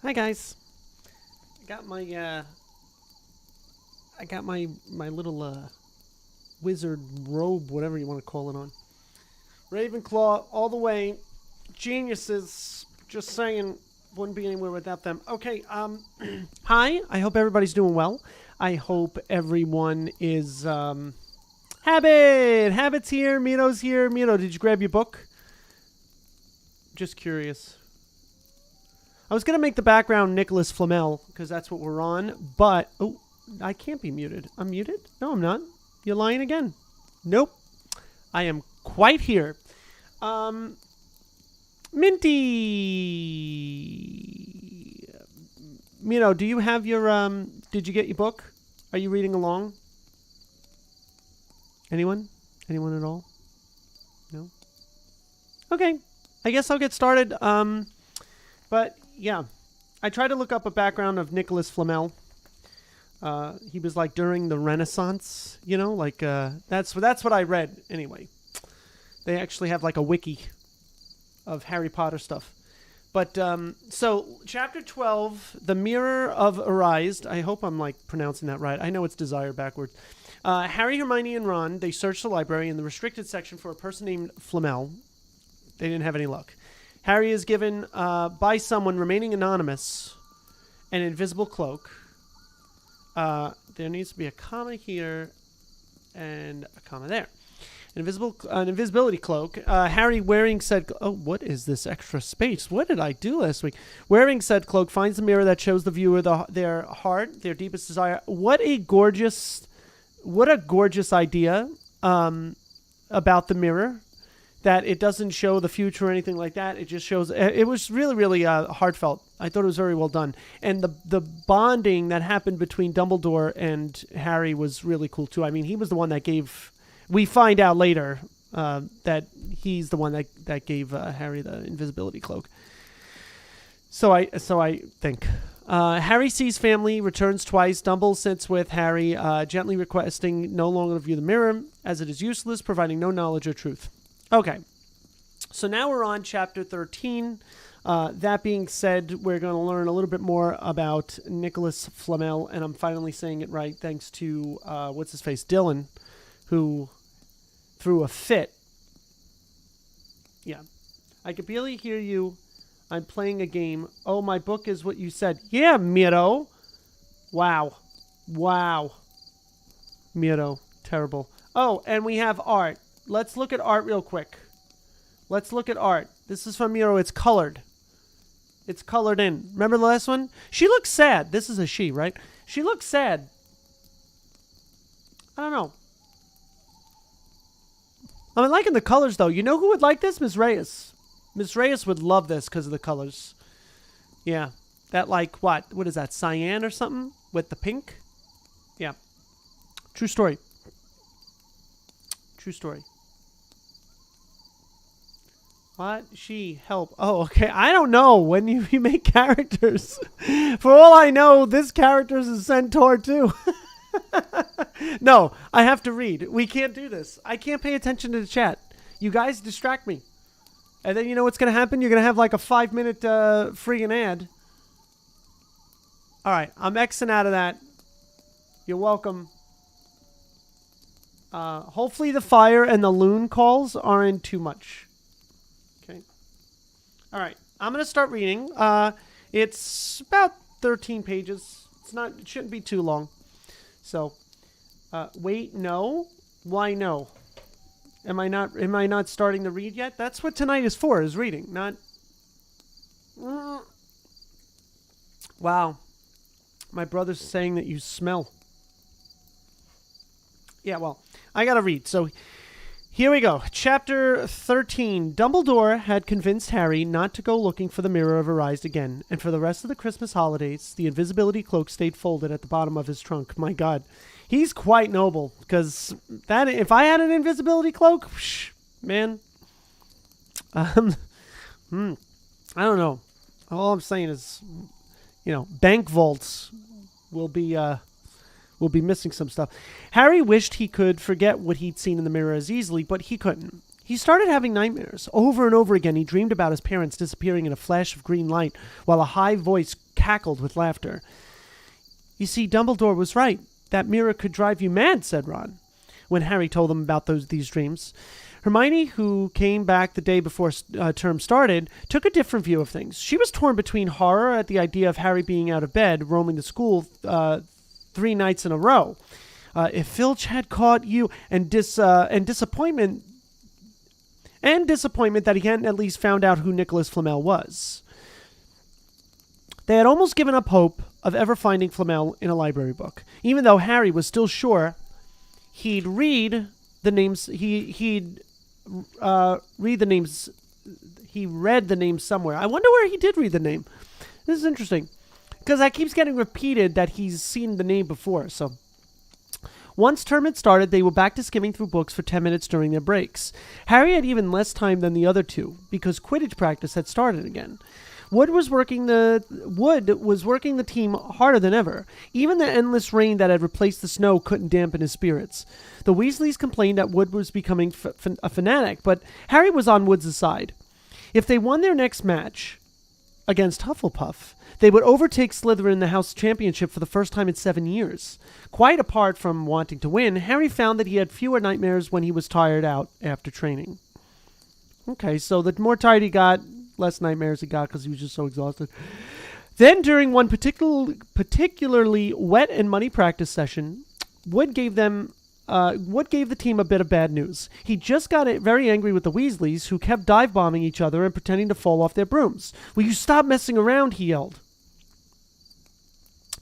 Hi guys. I got my my little wizard robe, whatever you want to call it on. Ravenclaw all the way. Geniuses. Just saying, wouldn't be anywhere without them. Okay, hi. I hope everybody's doing well. I hope everyone is Habit's here, Mito's here. Mito, did you grab your book? Just curious. I was going to make the background Nicolas Flamel, because that's what we're on, but... Oh, I can't be muted. I'm muted? No, I'm not. You're lying again. Nope. I am quite here. Minty! Mito, do you have your... Did you get your book? Are you reading along? Anyone? Anyone at all? No? Okay. I guess I'll get started. But... Yeah, I tried to look up a background of Nicolas Flamel. He was like during the Renaissance, you know, like that's what I read anyway. They actually have like a wiki of Harry Potter stuff. But so chapter 12, The Mirror of Arised. I hope I'm like pronouncing that right. I know it's Desire backwards. Harry, Hermione, and Ron, they searched the library in the restricted section for a person named Flamel. They didn't have any luck. Harry is given, by someone remaining anonymous, an invisible cloak. There needs to be a comma here and a comma there. An invisibility cloak. Harry, wearing said... Oh, what is this extra space? What did I do last week? Wearing said cloak, finds a mirror that shows the viewer their heart, their deepest desire. What a gorgeous idea about the mirror. That it doesn't show the future or anything like that. It just shows... It was really, really heartfelt. I thought it was very well done. And the bonding that happened between Dumbledore and Harry was really cool, too. I mean, he was the one that gave... We find out later that he's the one that gave Harry the invisibility cloak. So I think... Harry sees family, returns twice. Dumble sits with Harry, gently requesting no longer view the mirror, as it is useless, providing no knowledge or truth. Okay, so now we're on chapter 13. That being said, we're going to learn a little bit more about Nicolas Flamel, and I'm finally saying it right thanks to, what's-his-face, Dylan, who threw a fit. Yeah, I could barely hear you. I'm playing a game. Oh, my book is what you said. Yeah, Mito. Wow. Mito, terrible. Oh, and we have art. Let's look at art real quick. Let's look at art. This is from Miro. It's colored. It's colored in. Remember the last one? She looks sad. This is a she, right? She looks sad. I don't know. I'm liking the colors, though. You know who would like this? Miss Reyes. Miss Reyes would love this because of the colors. Yeah. That, like, what? What is that? Cyan or something? With the pink? Yeah. True story. True story. What? She help. Oh, okay. I don't know when you make characters. For all I know, this character is a centaur too. No, I have to read. We can't do this. I can't pay attention to the chat. You guys distract me. And then you know what's going to happen? You're going to have like a 5-minute friggin' ad. All right. I'm Xing out of that. You're welcome. Hopefully the fire and the loon calls aren't too much. Okay. All right. I'm going to start reading. It's about 13 pages. It shouldn't be too long. So, wait, no. Why no? Am I not starting to read yet? That's what tonight is for, is reading, not... Wow. My brother's saying that you smell. Yeah, well, I gotta read. So, here we go. Chapter 13. Dumbledore had convinced Harry not to go looking for the Mirror of Arised again, and for the rest of the Christmas holidays, the invisibility cloak stayed folded at the bottom of his trunk. My God. He's quite noble, because if I had an invisibility cloak, man, I don't know. All I'm saying is, bank vaults will be missing some stuff. Harry wished he could forget what he'd seen in the mirror as easily, but he couldn't. He started having nightmares. Over and over again, he dreamed about his parents disappearing in a flash of green light while a high voice cackled with laughter. You see, Dumbledore was right. That mirror could drive you mad, said Ron, when Harry told them about these dreams. Hermione, who came back the day before term started, took a different view of things. She was torn between horror at the idea of Harry being out of bed, roaming to school 3 nights in a row. If Filch had caught you, and disappointment that he hadn't at least found out who Nicolas Flamel was. They had almost given up hope of ever finding Flamel in a library book, even though Harry was still sure he'd read the names. He read the name somewhere. I wonder where he did read the name. This is interesting, because that keeps getting repeated that he's seen the name before. So once term had started, they were back to skimming through books for 10 minutes during their breaks. Harry had even less time than the other two, because Quidditch practice had started again. Wood was working the team harder than ever. Even the endless rain that had replaced the snow couldn't dampen his spirits. The Weasleys complained that Wood was becoming a fanatic, but Harry was on Wood's side. If they won their next match against Hufflepuff, they would overtake Slytherin in the House Championship for the first time in 7 years. Quite apart from wanting to win, Harry found that he had fewer nightmares when he was tired out after training. Okay, so the more tired he got, less nightmares he got because he was just so exhausted. Then, during one particularly wet and muddy practice session, Wood gave the team a bit of bad news. He just got very angry with the Weasleys, who kept dive-bombing each other and pretending to fall off their brooms. "Will you stop messing around?" he yelled.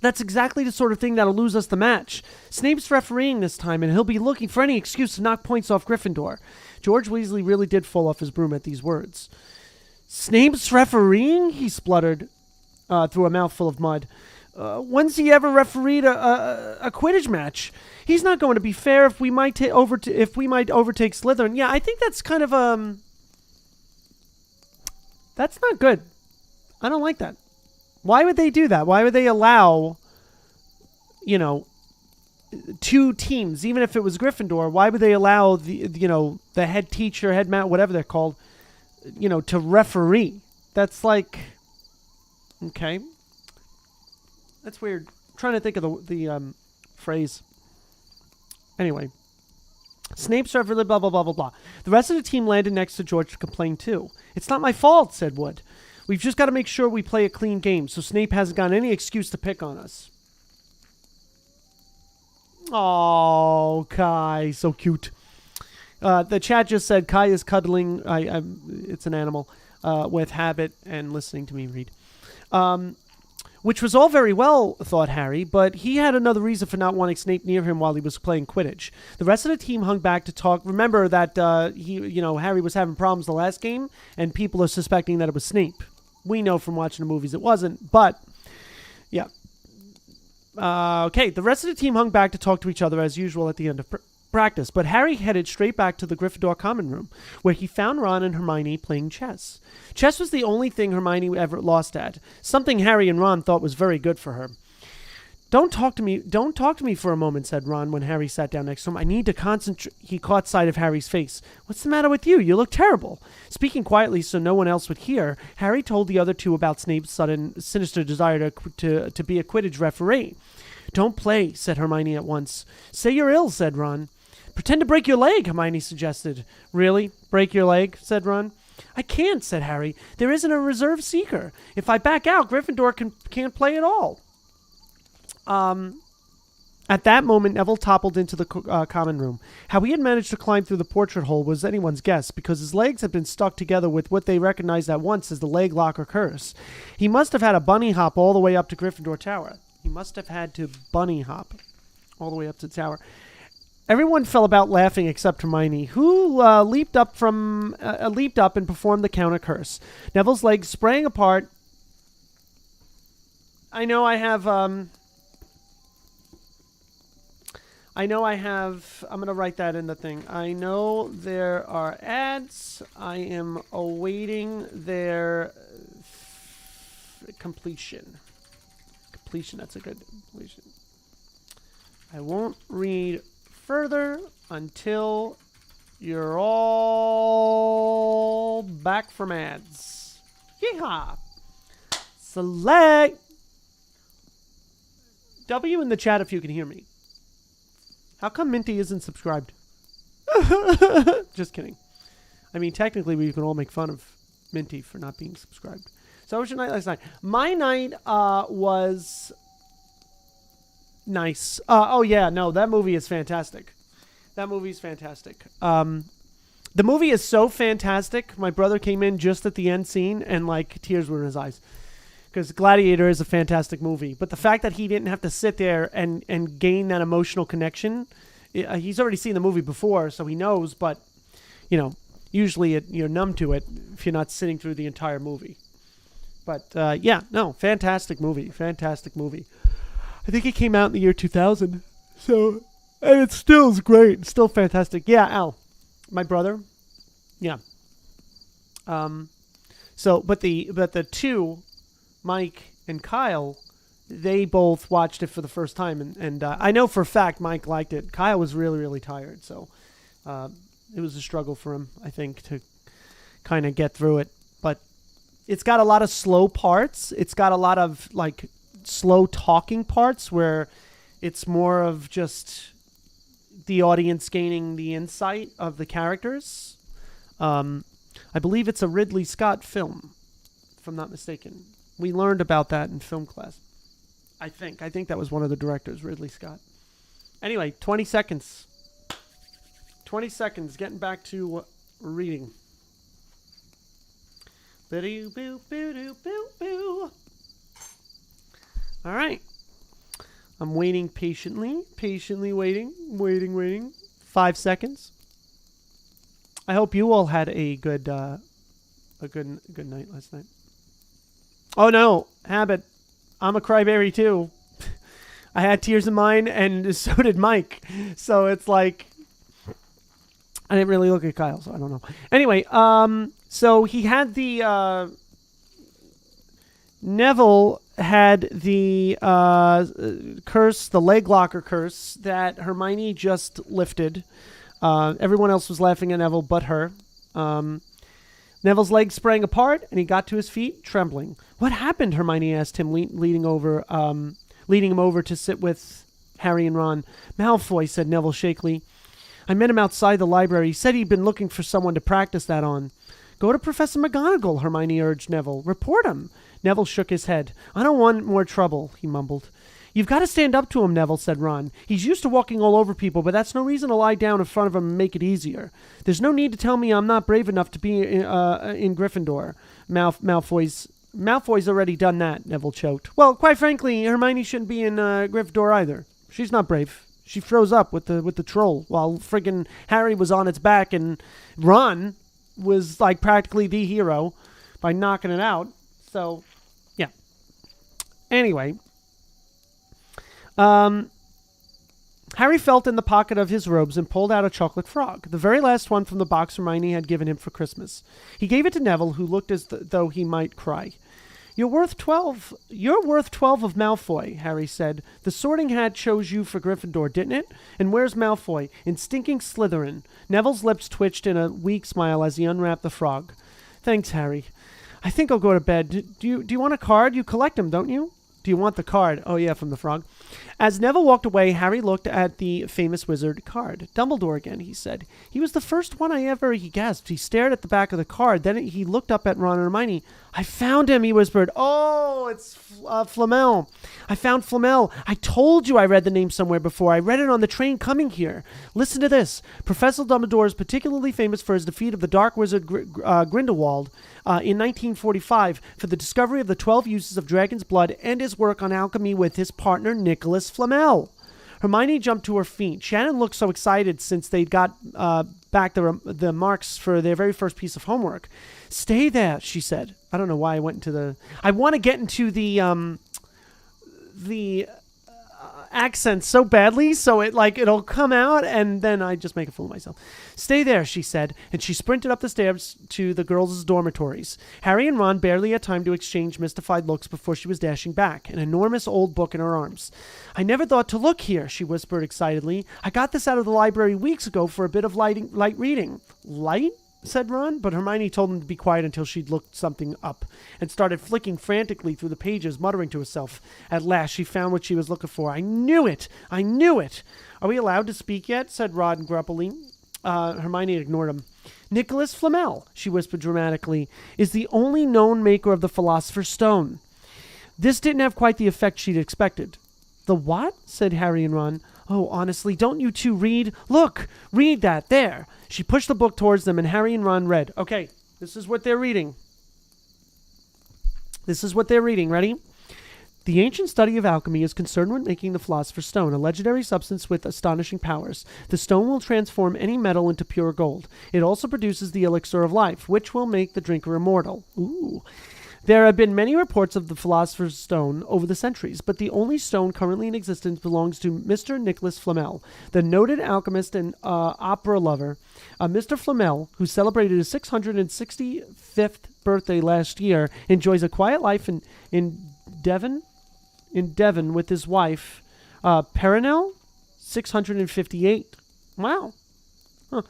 "That's exactly the sort of thing that'll lose us the match. Snape's refereeing this time, and he'll be looking for any excuse to knock points off Gryffindor." George Weasley really did fall off his broom at these words. "Snape's refereeing?" he spluttered through a mouthful of mud. "When's he ever refereed a Quidditch match? He's not going to be fair if we might overtake Slytherin." Yeah, I think that's kind of that's not good. I don't like that. Why would they do that? Why would they allow, two teams, even if it was Gryffindor? Why would they allow the head teacher, head man, whatever they're called, to referee? That's like, okay, that's weird. I'm trying to think of the phrase. Anyway, Snape's referee, blah blah blah blah blah. The rest of the team landed next to George to complain too. "It's not my fault," said Wood. "We've just got to make sure we play a clean game, so Snape hasn't got any excuse to pick on us." Oh, Kai, so cute. The chat just said Kai is cuddling. It's an animal with habit and listening to me read. Which was all very well, thought Harry, but he had another reason for not wanting Snape near him while he was playing Quidditch. The rest of the team hung back to talk. Remember that Harry was having problems the last game, and people are suspecting that it was Snape. We know from watching the movies it wasn't, but yeah. Okay, the rest of the team hung back to talk to each other as usual at the end of practice, but Harry headed straight back to the Gryffindor common room, where he found Ron and Hermione playing chess. Chess was the only thing Hermione ever lost at, something Harry and Ron thought was very good for her. Don't talk to me for a moment," said Ron when Harry sat down next to him. "I need to concentrate." He caught sight of Harry's face. "What's the matter with you? You look terrible." Speaking quietly so no one else would hear, Harry told the other two about Snape's sudden, sinister desire to be a Quidditch referee. "Don't play," said Hermione at once. "Say you're ill," said Ron. "Pretend to break your leg," Hermione suggested. "Really? Break your leg?" said Ron. "I can't," said Harry. "There isn't a reserve seeker. If I back out, Gryffindor can't play at all." At that moment, Neville toppled into the common room. How he had managed to climb through the portrait hole was anyone's guess, because his legs had been stuck together with what they recognized at once as the leg locker curse. He must have had a bunny hop all the way up to Gryffindor Tower. Everyone fell about laughing except Hermione, who leaped up and performed the counter curse. Neville's legs sprang apart. I'm going to write that in the thing. I know there are ads. I am awaiting their completion. That's a good completion. I won't read further until You're all back from ads. Yeehaw. Select. W in the chat if you can hear me. How come Minty isn't subscribed? Just kidding. I mean, technically, we can all make fun of Minty for not being subscribed. So, how was your night last night? My night was nice. Oh, yeah, no, that movie is fantastic. That movie's fantastic. The movie is so fantastic. My brother came in just at the end scene, and, like, tears were in his eyes. Because Gladiator is a fantastic movie. But the fact that he didn't have to sit there and gain that emotional connection, he's already seen the movie before, so he knows, but, you know, usually you're numb to it if you're not sitting through the entire movie. But, yeah, no, fantastic movie. Fantastic movie. I think it came out in the year 2000. So, and it still is great. It's still fantastic. Yeah, Al, my brother. Yeah. So, but the two, Mike and Kyle, they both watched it for the first time. And I know for a fact Mike liked it. Kyle was really, really tired. So, it was a struggle for him, I think, to kind of get through it. But it's got a lot of slow parts. It's got a lot of, like, slow talking parts where it's more of just the audience gaining the insight of the characters. I believe it's a Ridley Scott film, if I'm not mistaken. We learned about that in film class. I think that was one of the directors, Ridley Scott. Anyway, 20 seconds. 20 seconds, getting back to reading. Boo boo boo boo boo. All right. I'm waiting patiently waiting. 5 seconds. I hope you all had a good night last night. Oh no, Habit. I'm a cryberry too. I had tears in mine, and so did Mike. So it's like, I didn't really look at Kyle, so I don't know. Anyway, so he had the Neville had the curse, the leg locker curse that Hermione just lifted. Everyone else was laughing at Neville but her. Neville's legs sprang apart, and he got to his feet, trembling. What happened? Hermione asked him, leading him over to sit with Harry and Ron. Malfoy, said Neville shakily. I met him outside the library. He said he'd been looking for someone to practice that on. Go to Professor McGonagall, Hermione urged Neville. Report him. Neville shook his head. I don't want more trouble, he mumbled. You've got to stand up to him, Neville, said Ron. He's used to walking all over people, but that's no reason to lie down in front of him and make it easier. There's no need to tell me I'm not brave enough to be in Gryffindor. Malfoy's already done that, Neville choked. Well, quite frankly, Hermione shouldn't be in Gryffindor either. She's not brave. She froze up with the troll while friggin' Harry was on its back, and Ron was like practically the hero by knocking it out. So, yeah. Anyway, Harry felt in the pocket of his robes and pulled out a chocolate frog, the very last one from the box Hermione had given him for Christmas. He gave it to Neville, who looked as though he might cry. You're worth 12 of Malfoy, Harry said. The Sorting Hat chose you for Gryffindor, didn't it? And where's Malfoy? In stinking Slytherin. Neville's lips twitched in a weak smile as he unwrapped the frog. Thanks, Harry. I think I'll go to bed. Do you want a card? You collect them, don't you? Do you want the card? Oh, yeah, from the frog. As Neville walked away, Harry looked at the famous wizard card. Dumbledore again, he said. He was the first one he gasped. He stared at the back of the card. Then he looked up at Ron and Hermione. I found him, he whispered. Oh, it's Flamel. I found Flamel. I told you I read the name somewhere before. I read it on the train coming here. Listen to this. Professor Dumbledore is particularly famous for his defeat of the dark wizard Grindelwald in 1945 for the discovery of the 12 uses of dragon's blood and his work on alchemy with his partner Nicolas Flamel. Hermione jumped to her feet. She hadn't looked so excited since they'd got back the marks for their very first piece of homework. Stay there, she said. I don't know why I went into the... I want to get into the accent so badly, so it'll come out, and then I just make a fool of myself. Stay there, she said, and she sprinted up the stairs to the girls' dormitories. Harry and Ron barely had time to exchange mystified looks before she was dashing back, an enormous old book in her arms. I never thought to look here, she whispered excitedly. I got this out of the library weeks ago for a bit of light reading. Light? Said Ron, but Hermione told him to be quiet until she'd looked something up, and started flicking frantically through the pages, muttering to herself. At last she found what she was looking for. I knew it! I knew it! Are we allowed to speak yet? Said Ron grumpily. Hermione ignored him. Nicolas Flamel, she whispered dramatically, is the only known maker of the Philosopher's Stone. This didn't have quite the effect she'd expected. The what? Said Harry and Ron. Oh, honestly, don't you two read? Look, read that, there. She pushed the book towards them, and Harry and Ron read. Okay, this is what they're reading. Ready? The ancient study of alchemy is concerned with making the Philosopher's Stone, a legendary substance with astonishing powers. The stone will transform any metal into pure gold. It also produces the elixir of life, which will make the drinker immortal. Ooh. There have been many reports of the Philosopher's Stone over the centuries, but the only stone currently in existence belongs to Mr. Nicolas Flamel, the noted alchemist and opera lover. Mr. Flamel, who celebrated his 665th birthday last year, enjoys a quiet life in Devon with his wife, Perenelle, 658. Wow. Huh.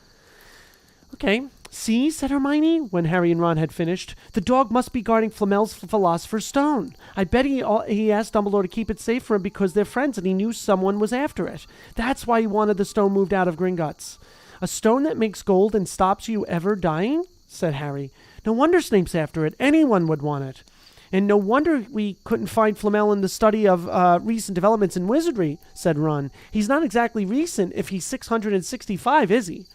Okay. See, said Hermione, when Harry and Ron had finished, the dog must be guarding Flamel's Philosopher's Stone. I bet he asked Dumbledore to keep it safe for him because they're friends and he knew someone was after it. That's why he wanted the stone moved out of Gringotts. A stone that makes gold and stops you ever dying? Said Harry. No wonder Snape's after it. Anyone would want it. And no wonder we couldn't find Flamel in the study of recent developments in wizardry, said Ron. He's not exactly recent if he's 665, is he?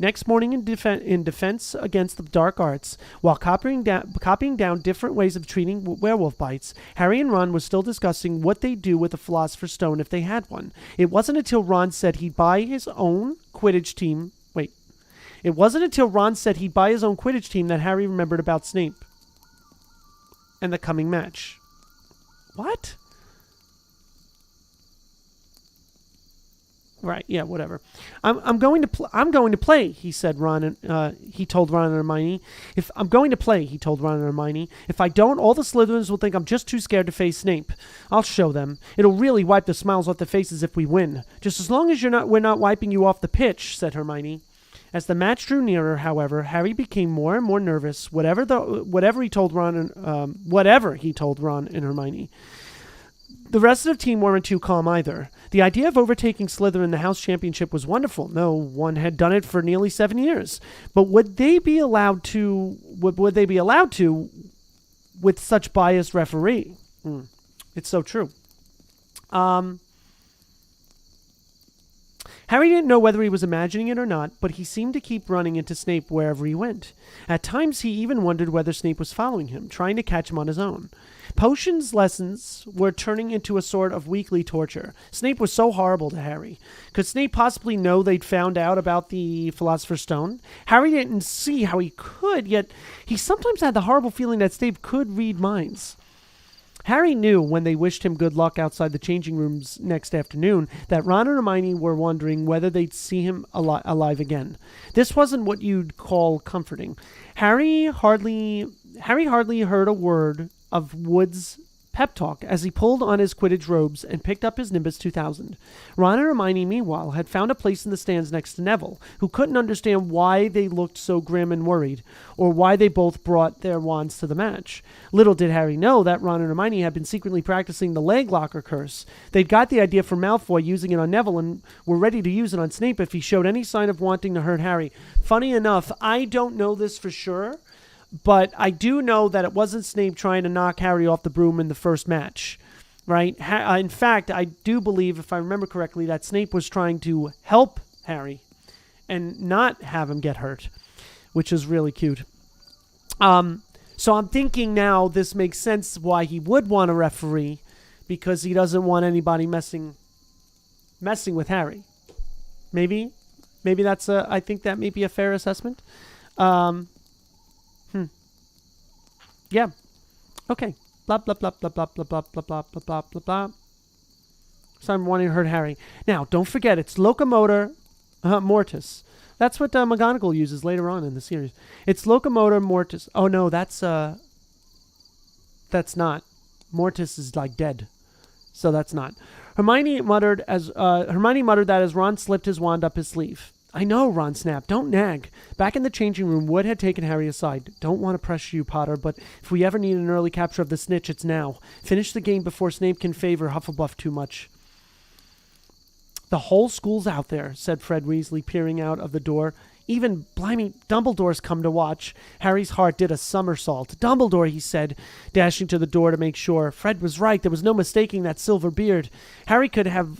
Next morning, in defense against the dark arts, while copying down different ways of treating werewolf bites, Harry and Ron were still discussing what they'd do with the Philosopher's Stone if they had one. It wasn't until Ron said he'd buy his own Quidditch team. It wasn't until Ron said he'd buy his own Quidditch team that Harry remembered about Snape and the coming match. What? Right, yeah, whatever. I'm going to play, he said. He told Ron and Hermione. If I don't, all the Slytherins will think I'm just too scared to face Snape. I'll show them. It'll really wipe the smiles off their faces if we win. Just as long as we're not wiping you off the pitch, said Hermione. As the match drew nearer, however, Harry became more and more nervous. Whatever he told Ron and Hermione. The rest of the team weren't too calm either. The idea of overtaking Slytherin in the house championship was wonderful. No one had done it for nearly 7 years. But would they be allowed to with such biased referee? It's so true. Harry didn't know whether he was imagining it or not, but he seemed to keep running into Snape wherever he went. At times he even wondered whether Snape was following him, trying to catch him on his own. Potions lessons were turning into a sort of weekly torture. Snape was so horrible to Harry. Could Snape possibly know they'd found out about the Philosopher's Stone? Harry didn't see how he could, yet he sometimes had the horrible feeling that Snape could read minds. Harry knew when they wished him good luck outside the changing rooms next afternoon that Ron and Hermione were wondering whether they'd see him alive again. This wasn't what you'd call comforting. Harry hardly heard a word of Wood's pep talk as he pulled on his Quidditch robes and picked up his Nimbus 2000. Ron and Hermione, meanwhile, had found a place in the stands next to Neville, who couldn't understand why they looked so grim and worried, or why they both brought their wands to the match. Little did Harry know that Ron and Hermione had been secretly practicing the leg locker curse. They'd got the idea from Malfoy using it on Neville and were ready to use it on Snape if he showed any sign of wanting to hurt Harry. Funny enough, I don't know this for sure, but I do know that it wasn't Snape trying to knock Harry off the broom in the first match, right? In fact, I do believe, if I remember correctly, that Snape was trying to help Harry and not have him get hurt, which is really cute. So I'm thinking now this makes sense why he would want a referee, because he doesn't want anybody messing with Harry. Maybe that's I think that may be a fair assessment. Yeah. Okay. Blah blah blah blah blah blah blah blah blah blah blah blah. Simon wanting to hurt Harry. Now, don't forget, it's locomotor mortis. That's what McGonagall uses later on in the series. It's locomotor mortis. Oh, no, that's not. Mortis is like dead. So that's not. Hermione muttered that as Ron slipped his wand up his sleeve. I know, Ron snapped. Don't nag. Back in the changing room, Wood had taken Harry aside. Don't want to pressure you, Potter, but if we ever need an early capture of the snitch, it's now. Finish the game before Snape can favor Hufflepuff too much. The whole school's out there, said Fred Weasley, peering out of the door. Even, blimey, Dumbledore's come to watch. Harry's heart did a somersault. Dumbledore, he said, dashing to the door to make sure. Fred was right. There was no mistaking that silver beard. Harry could have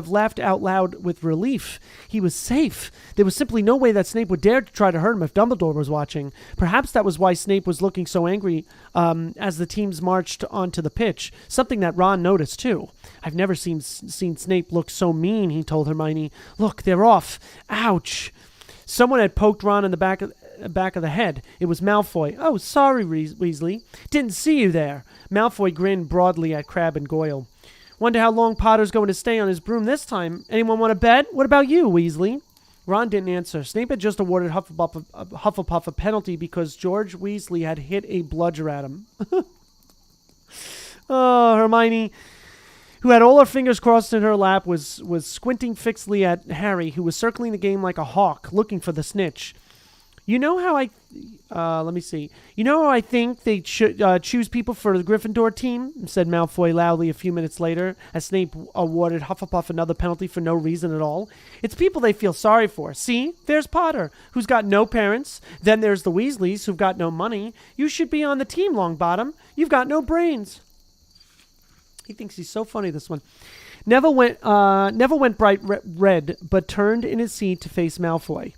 laughed out loud with relief. He was safe. There was simply no way that Snape would dare to try to hurt him if Dumbledore was watching. Perhaps that was why Snape was looking so angry as the teams marched onto the pitch, something that Ron noticed, too. I've never seen Snape look so mean, he told Hermione. Look, they're off. Ouch. Someone had poked Ron in the back of the head. It was Malfoy. Oh, sorry, Weasley. Didn't see you there. Malfoy grinned broadly at Crabbe and Goyle. Wonder how long Potter's going to stay on his broom this time. Anyone want to bet? What about you, Weasley? Ron didn't answer. Snape had just awarded Hufflepuff a penalty because George Weasley had hit a bludger at him. Oh, Hermione, who had all her fingers crossed in her lap, was squinting fixedly at Harry, who was circling the game like a hawk, looking for the snitch. You know how I... let me see. You know how I think they should choose people for the Gryffindor team? Said Malfoy loudly a few minutes later, as Snape awarded Hufflepuff another penalty for no reason at all. It's people they feel sorry for. See? There's Potter, who's got no parents. Then there's the Weasleys, who've got no money. You should be on the team, Longbottom. You've got no brains. He thinks he's so funny, this one. Neville went bright red, but turned in his seat to face Malfoy.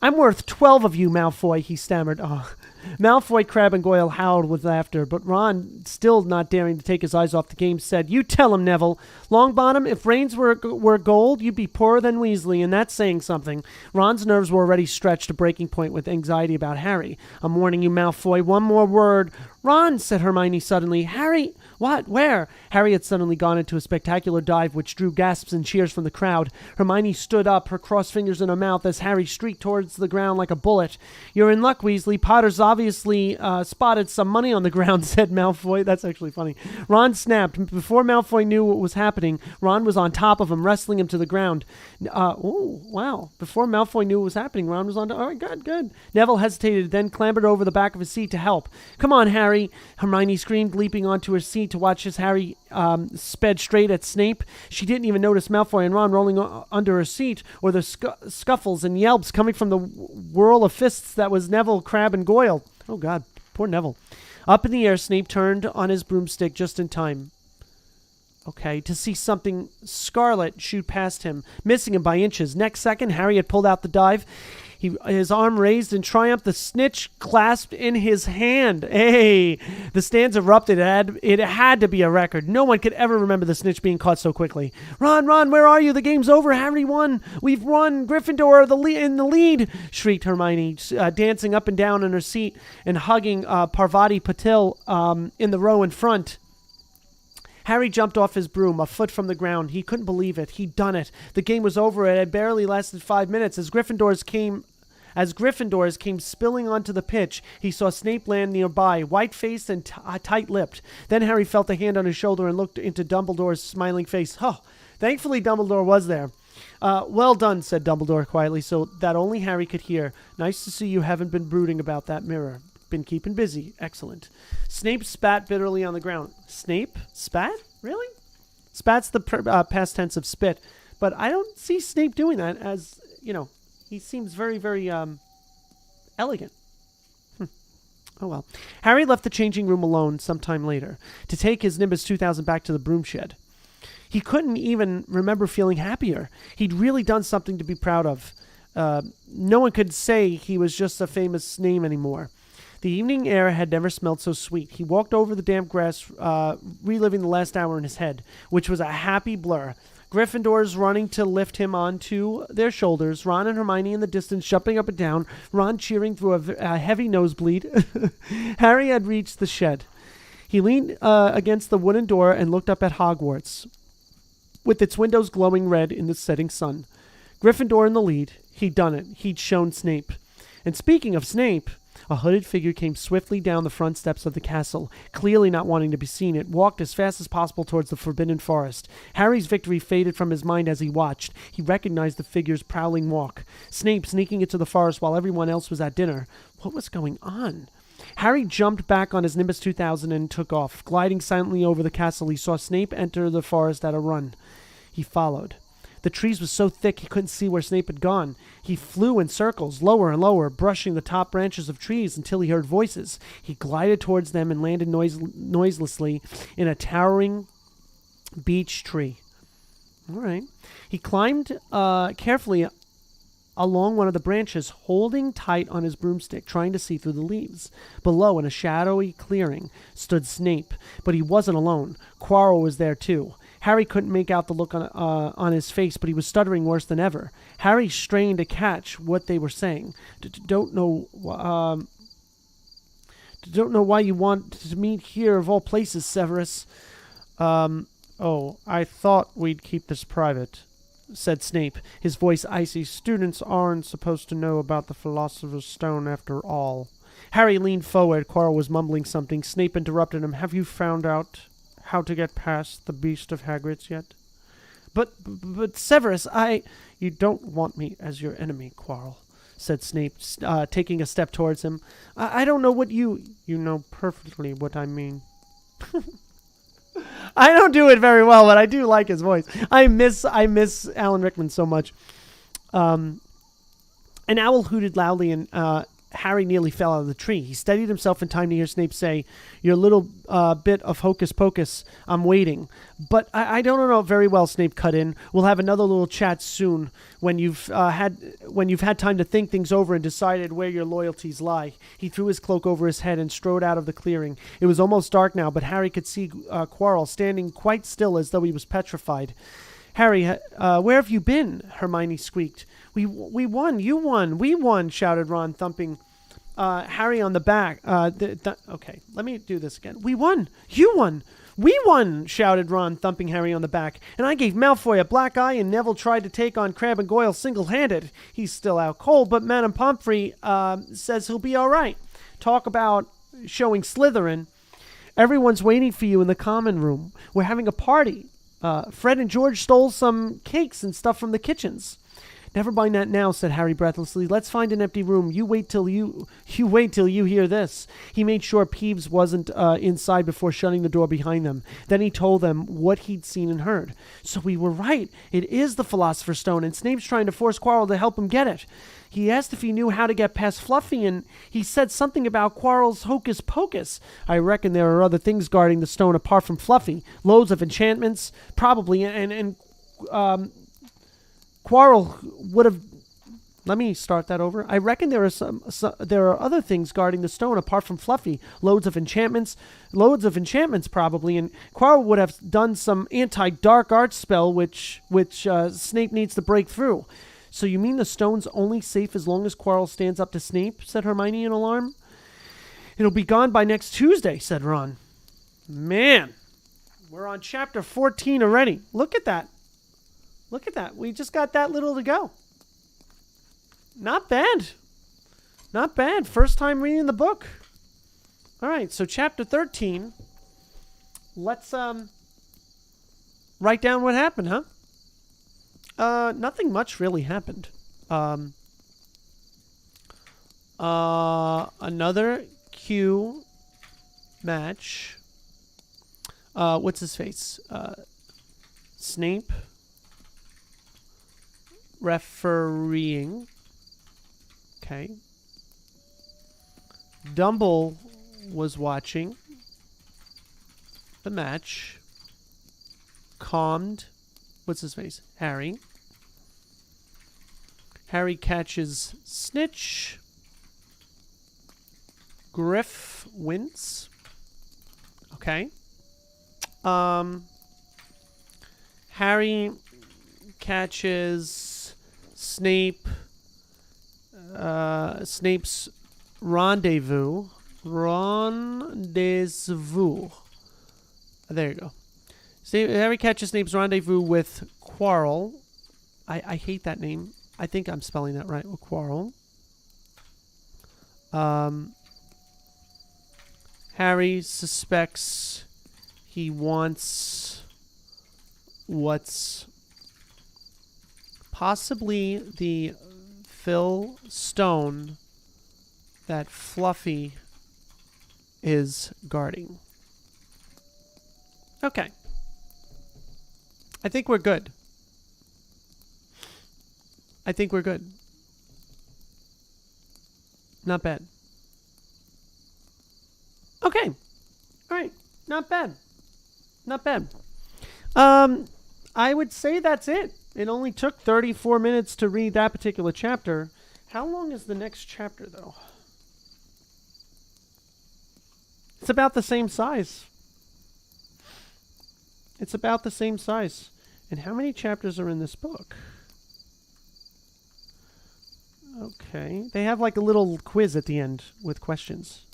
I'm worth 12 of you, Malfoy, he stammered. Oh. Malfoy, Crabbe, and Goyle howled with laughter, but Ron, still not daring to take his eyes off the game, said, You tell him, Neville. Longbottom, if brains were gold, you'd be poorer than Weasley, and that's saying something. Ron's nerves were already stretched to breaking point with anxiety about Harry. I'm warning you, Malfoy, one more word. Ron, said Hermione suddenly. Harry... What? Where? Harry had suddenly gone into a spectacular dive which drew gasps and cheers from the crowd. Hermione stood up, her crossed fingers in her mouth, as Harry streaked towards the ground like a bullet. You're in luck, Weasley. Potter's obviously spotted some money on the ground, said Malfoy. That's actually funny. Ron snapped. Before Malfoy knew what was happening, Ron was on top of him, wrestling him to the ground. Oh, wow. Before Malfoy knew what was happening, Ron was on... All right, good. Neville hesitated, then clambered over the back of his seat to help. Come on, Harry, Hermione screamed, leaping onto her seat to watch as Harry sped straight at Snape. She didn't even notice Malfoy and Ron rolling under her seat, or the scuffles and yelps coming from the whirl of fists that was Neville, Crabbe, and Goyle. Oh, God, poor Neville. Up in the air, Snape turned on his broomstick just in time. Okay, to see something scarlet shoot past him, missing him by inches. Next second, Harry had pulled out the dive. His arm raised in triumph, the snitch clasped in his hand. Hey, the stands erupted. It had to be a record. No one could ever remember the snitch being caught so quickly. Ron, where are you? The game's over. Harry won. We've won. Gryffindor in the lead, shrieked Hermione, dancing up and down in her seat and hugging Parvati Patil in the row in front. Harry jumped off his broom, a foot from the ground. He couldn't believe it. He'd done it. The game was over. It had barely lasted 5 minutes. As Gryffindors came spilling onto the pitch, he saw Snape land nearby, white-faced and tight-lipped. Then Harry felt a hand on his shoulder and looked into Dumbledore's smiling face. Oh, thankfully Dumbledore was there. Well done, said Dumbledore quietly, so that only Harry could hear. Nice to see you haven't been brooding about that mirror. Been keeping busy. Excellent. Snape spat bitterly on the ground. Snape? Spat? Really? Spat's the past tense of spit. But I don't see Snape doing that as, he seems very, very elegant. Oh, well. Harry left the changing room alone sometime later to take his Nimbus 2000 back to the broom shed. He couldn't even remember feeling happier. He'd really done something to be proud of. No one could say he was just a famous name anymore. The evening air had never smelled so sweet. He walked over the damp grass, reliving the last hour in his head, which was a happy blur. Gryffindors running to lift him onto their shoulders, Ron and Hermione in the distance jumping up and down, Ron cheering through a heavy nosebleed. Harry had reached the shed. He leaned against the wooden door and looked up at Hogwarts. with its windows glowing red in the setting sun. Gryffindor in the lead. He'd done it. He'd shown Snape. And speaking of Snape, a hooded figure came swiftly down the front steps of the castle. Clearly not wanting to be seen, it walked as fast as possible towards the forbidden forest. Harry's victory faded from his mind as he watched. He recognized the figure's prowling walk. Snape sneaking into the forest while everyone else was at dinner. What was going on? Harry jumped back on his Nimbus 2000 and took off. Gliding silently over the castle, he saw Snape enter the forest at a run. He followed. The trees were so thick he couldn't see where Snape had gone. He flew in circles, lower and lower, brushing the top branches of trees until he heard voices. He glided towards them and landed noiselessly in a towering beech tree. All right. He climbed carefully along one of the branches, holding tight on his broomstick, trying to see through the leaves. Below, in a shadowy clearing, stood Snape, but he wasn't alone. Quirrell was there too. Harry couldn't make out the look on his face, but he was stuttering worse than ever. Harry strained to catch what they were saying. Don't know why you want to meet here of all places, Severus. Oh, I thought we'd keep this private, said Snape, his voice icy. Students aren't supposed to know about the Philosopher's Stone after all. Harry leaned forward. Quirrell was mumbling something. Snape interrupted him. Have you found out how to get past the Beast of Hagrid's yet? But Severus, You don't want me as your enemy, Quirrell, said Snape, taking a step towards him. I don't know what you... You know perfectly what I mean. I don't do it very well, but I do like his voice. I miss Alan Rickman so much. An owl hooted loudly, and Harry nearly fell out of the tree. He steadied himself in time to hear Snape say, "Your little bit of hocus pocus. I'm waiting." But I don't know very well, Snape cut in. We'll have another little chat soon when you've had time to think things over and decided where your loyalties lie. He threw his cloak over his head and strode out of the clearing. It was almost dark now, but Harry could see Quirrell standing quite still as though he was petrified. Harry, where have you been? Hermione squeaked. We won. You won. We won, shouted Ron, thumping Harry on the back. Okay, let me do this again. We won. You won. We won, shouted Ron, thumping Harry on the back. And I gave Malfoy a black eye, and Neville tried to take on Crabbe and Goyle single-handed. He's still out cold, but Madame Pomfrey says he'll be all right. Talk about showing Slytherin. Everyone's waiting for you in the common room. We're having a party. Fred and George stole some cakes and stuff from the kitchens. Never mind that now, said Harry breathlessly. Let's find an empty room. You wait till you hear this. He made sure Peeves wasn't inside before shutting the door behind them. Then he told them what he'd seen and heard. So we were right. It is the Philosopher's Stone, and Snape's trying to force Quirrell to help him get it. He asked if he knew how to get past Fluffy, and he said something about Quirrell's hocus pocus. I reckon there are other things guarding the stone apart from Fluffy. Loads of enchantments, probably, and Quirrell would have... Let me start that over. I reckon there are other things guarding the stone apart from Fluffy. Loads of enchantments probably, and Quirrell would have done some anti-dark arts spell which Snape needs to break through. So you mean the stone's only safe as long as Quirrell stands up to Snape? Said Hermione in alarm. It'll be gone by next Tuesday, said Ron. Man, we're on chapter 14 already. Look at that. Look at that. We just got that little to go. Not bad. Not bad. First time reading the book. All right, so chapter 13. Let's write down what happened, huh? Nothing much really happened. Another Q match. What's his face? Snape refereeing. Okay. Dumble was watching the match. Calmed. What's his face? Harry. Harry catches Snitch. Griff wins. Okay. Harry catches Snape. Snape's rendezvous. There you go. Harry catches Snape's rendezvous with Quirrell. I hate that name. I think I'm spelling that right. With Quirrell. Harry suspects he wants what's possibly the Phil Stone that Fluffy is guarding. Okay. I think we're good. I think we're good. Not bad. Okay. All right. Not bad. Not bad. I would say that's it. It only took 34 minutes to read that particular chapter. How long is the next chapter, though? It's about the same size. It's about the same size. And how many chapters are in this book? Okay. They have like a little quiz at the end with questions.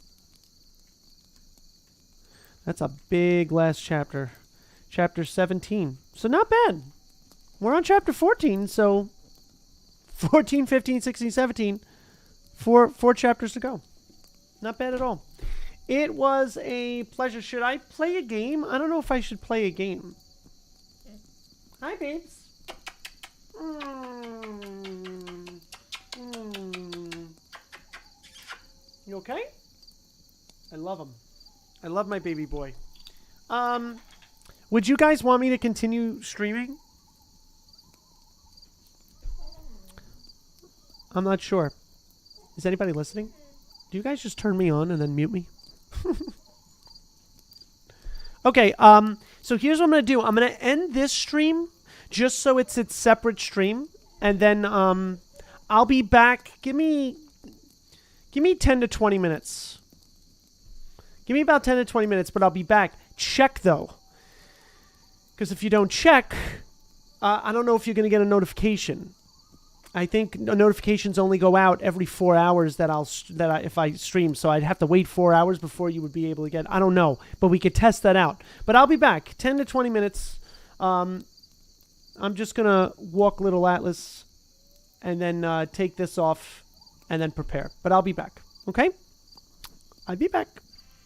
That's a big last chapter. Chapter 17. So not bad. We're on chapter 14, so 14, 15, 16, 17. Four chapters to go. Not bad at all. It was a pleasure. Should I play a game? I don't know if I should play a game. Hi, babes. You okay? I love him. I love my baby boy. Would you guys want me to continue streaming? I'm not sure. Is anybody listening? Do you guys just turn me on and then mute me? Okay, so here's what I'm going to do. I'm going to end this stream just so it's its separate stream. And then I'll be back. Give me 10 to 20 minutes. Give me about 10 to 20 minutes, but I'll be back. Check, though. Because if you don't check, I don't know if you're going to get a notification. I think notifications only go out every 4 hours if I stream. So I'd have to wait 4 hours before you would be able to get. I don't know, but we could test that out. But I'll be back 10 to 20 minutes. I'm just gonna walk Little Atlas, and then take this off, and then prepare. But I'll be back. Okay, I'll be back.